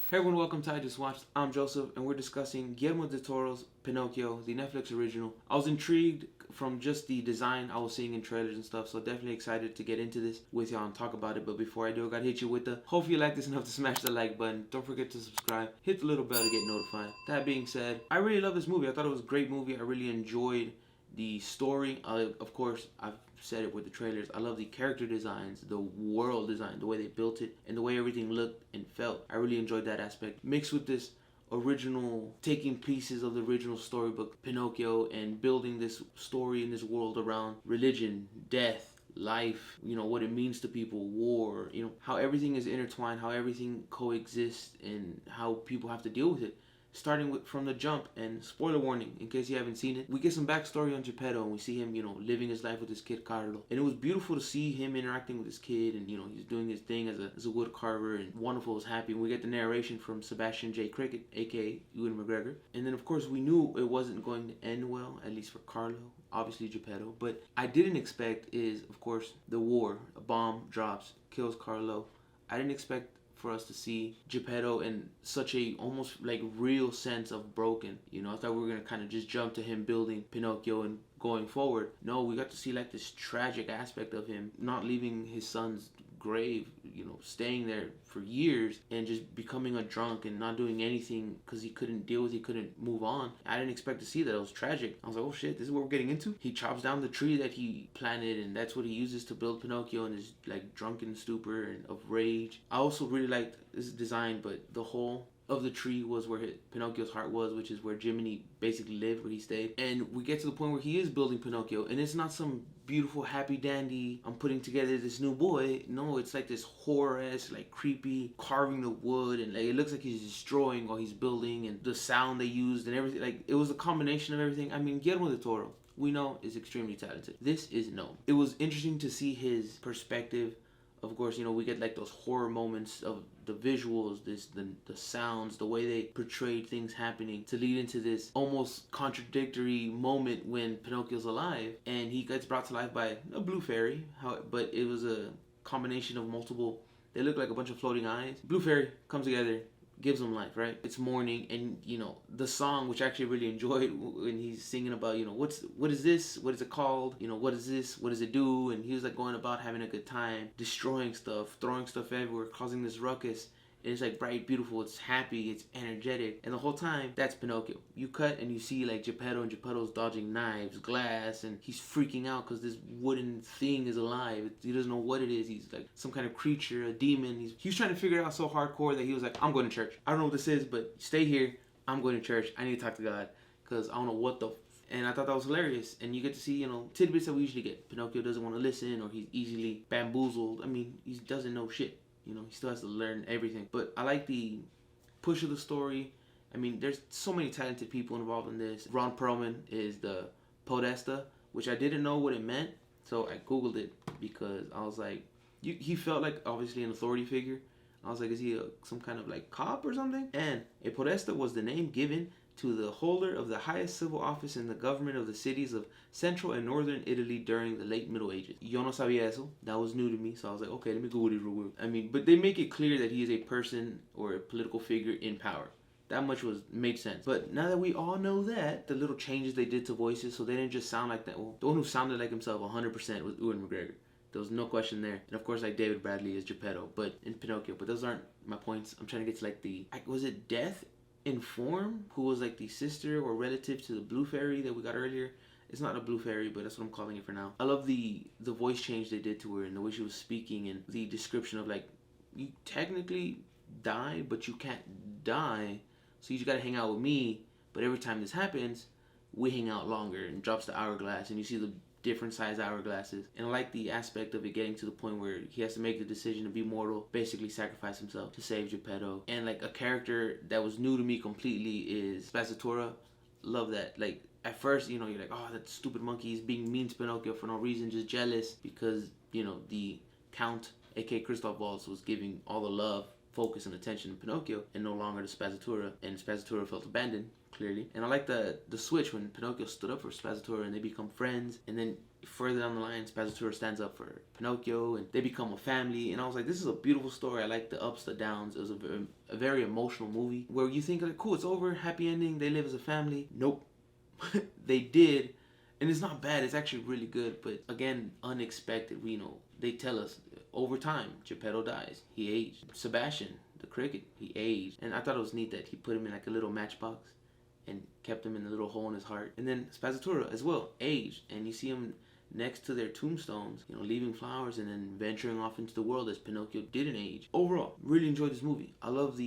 Hey everyone, welcome to I Just Watched. I'm Joseph, and we're discussing Guillermo del Toro's Pinocchio, the Netflix original. I was intrigued from just the design I was seeing in trailers and stuff, so definitely excited to get into this with y'all and talk about it. But before I do, I gotta hit you with the hopefully you like this enough to smash the like button. Don't forget to subscribe, hit the little bell to get notified. That being said, I really love this movie. I thought it was a great movie. I really enjoyed the story. Of course, I've said it with the trailers. I love the character designs, the world design, the way they built it, and the way everything looked and felt. I really enjoyed that aspect. Mixed with this original, taking pieces of the original storybook, Pinocchio, and building this story in this world around religion, death, life, what it means to people, war, how everything is intertwined, how everything coexists, and how people have to deal with it. Starting from the jump, and spoiler warning in case you haven't seen it, we get some backstory on Geppetto, and we see him, living his life with his kid Carlo. And it was beautiful to see him interacting with his kid, and he's doing his thing as a wood carver, and wonderful, was happy. And we get the narration from Sebastian J. Cricket, aka Ewan McGregor. And then of course we knew it wasn't going to end well, at least for Carlo, obviously Geppetto. But I didn't expect is, of course, the war. A bomb drops, kills Carlo. I didn't expect for us to see Geppetto in such a almost like real sense of broken. I thought we were gonna kind of just jump to him building Pinocchio and going forward. No, we got to see like this tragic aspect of him not leaving his son's grave, staying there for years and just becoming a drunk and not doing anything because he couldn't deal with it, he couldn't move on. I didn't expect to see that. It was tragic. I was like, oh shit, this is what we're getting into. He chops down the tree that he planted, and that's what he uses to build Pinocchio in his like drunken stupor and of rage. I also really liked this design, but the whole of the tree was where Pinocchio's heart was, which is where Jiminy basically lived, where he stayed. And we get to the point where he is building Pinocchio, and it's not some beautiful, happy dandy, I'm putting together this new boy. No, it's like this horror-esque, like creepy, carving the wood, and like it looks like he's destroying while he's building, and the sound they used and everything. Like, it was a combination of everything. I mean, Guillermo del Toro, we know, is extremely talented. This is known. It was interesting to see his perspective. Of course, we get like those horror moments of the visuals, the sounds, the way they portrayed things happening to lead into this almost contradictory moment when Pinocchio's alive and he gets brought to life by a blue fairy. But it was a combination of multiple. They look like a bunch of floating eyes. Blue fairy comes together, gives him life, right? It's morning, and the song, which I actually really enjoyed, when he's singing about what is this, what is it called, what is this, what does it do, and he was like going about having a good time, destroying stuff, throwing stuff everywhere, causing this ruckus. And it's like bright, beautiful, it's happy, it's energetic. And the whole time, that's Pinocchio. You cut and you see like Geppetto, and Geppetto's dodging knives, glass, and he's freaking out because this wooden thing is alive. He doesn't know what it is. He's like some kind of creature, a demon. He was trying to figure it out so hardcore that he was like, I'm going to church. I don't know what this is, but stay here. I'm going to church. I need to talk to God because I don't know what the... And I thought that was hilarious. And you get to see, tidbits that we usually get. Pinocchio doesn't want to listen, or he's easily bamboozled. I mean, he doesn't know shit. He still has to learn everything. But I like the push of the story. I mean, there's so many talented people involved in this. Ron Perlman is the Podesta, which I didn't know what it meant. So I Googled it because I was like, he felt like obviously an authority figure. I was like, is he some kind of like cop or something? And a Podesta was the name given to the holder of the highest civil office in the government of the cities of central and northern Italy during the late Middle Ages. Yo no sabía eso. That was new to me, so I was like, okay, let me Google it real quick. I mean, but they make it clear that he is a person or a political figure in power. That much made sense. But now that we all know that, the little changes they did to voices, so they didn't just sound like that. Well, the one who sounded like himself 100% was Ewan McGregor. There was no question there. And of course, like David Bradley is Geppetto, but in Pinocchio. But those aren't my points. I'm trying to get to like was it Death in Form, who was like the sister or relative to the blue fairy that we got earlier? It's not a blue fairy, but that's what I'm calling it for now. I love the voice change they did to her and the way she was speaking, and the description of like, you technically died, but you can't die, so you just gotta hang out with me. But every time this happens, we hang out longer, and drops the hourglass, and you see the different size hourglasses. And I like the aspect of it getting to the point where he has to make the decision to be mortal, basically sacrifice himself to save Geppetto. And like a character that was new to me completely is Spazzatura. Love that. Like at first, you're like, oh, that stupid monkey is being mean to Pinocchio for no reason, just jealous because, the Count, aka Christoph Waltz, was giving all the love, focus, and attention to Pinocchio, and no longer to Spazzatura. And Spazzatura felt abandoned, clearly. And I like the switch when Pinocchio stood up for Spazzatura and they become friends. And then further down the line, Spazzatura stands up for Pinocchio, and they become a family. And I was like, this is a beautiful story. I like the ups, the downs. It was a very emotional movie where you think, like, cool, it's over, happy ending, they live as a family. Nope. They did. And it's not bad. It's actually really good. But again, unexpected. They tell us over time, Geppetto dies. He aged. Sebastian, the cricket, he aged. And I thought it was neat that he put him in like a little matchbox and kept him in a little hole in his heart. And then Spazzatura as well, aged. And you see him next to their tombstones, leaving flowers and then venturing off into the world as Pinocchio didn't age. Overall, really enjoyed this movie. I love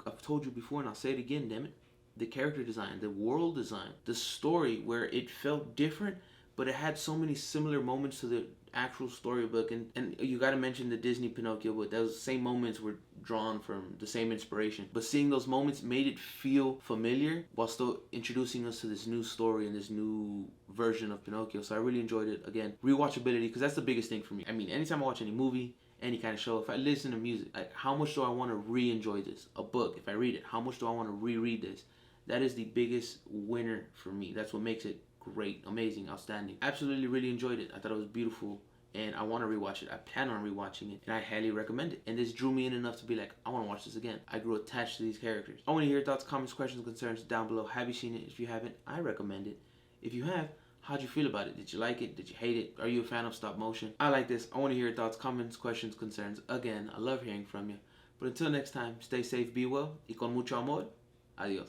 I've told you before and I'll say it again, damn it. The character design, the world design, the story where it felt different, but it had so many similar moments to the actual storybook. And you got to mention the Disney Pinocchio, but those same moments were drawn from the same inspiration. But seeing those moments made it feel familiar while still introducing us to this new story and this new version of Pinocchio. So I really enjoyed it. Again, rewatchability, because that's the biggest thing for me. I mean, anytime I watch any movie, any kind of show, if I listen to music, like, how much do I want to re-enjoy this? A book, if I read it, how much do I want to reread this? That is the biggest winner for me. That's what makes it great, amazing, outstanding. Absolutely really enjoyed it. I thought it was beautiful and I want to rewatch it. I plan on rewatching it and I highly recommend it. And this drew me in enough to be like, I want to watch this again. I grew attached to these characters. I want to hear your thoughts, comments, questions, concerns down below. Have you seen it? If you haven't, I recommend it. If you have, how'd you feel about it? Did you like it? Did you hate it? Are you a fan of stop motion? I like this. I want to hear your thoughts, comments, questions, concerns. Again, I love hearing from you. But until next time, stay safe, be well, y con mucho amor. Adios.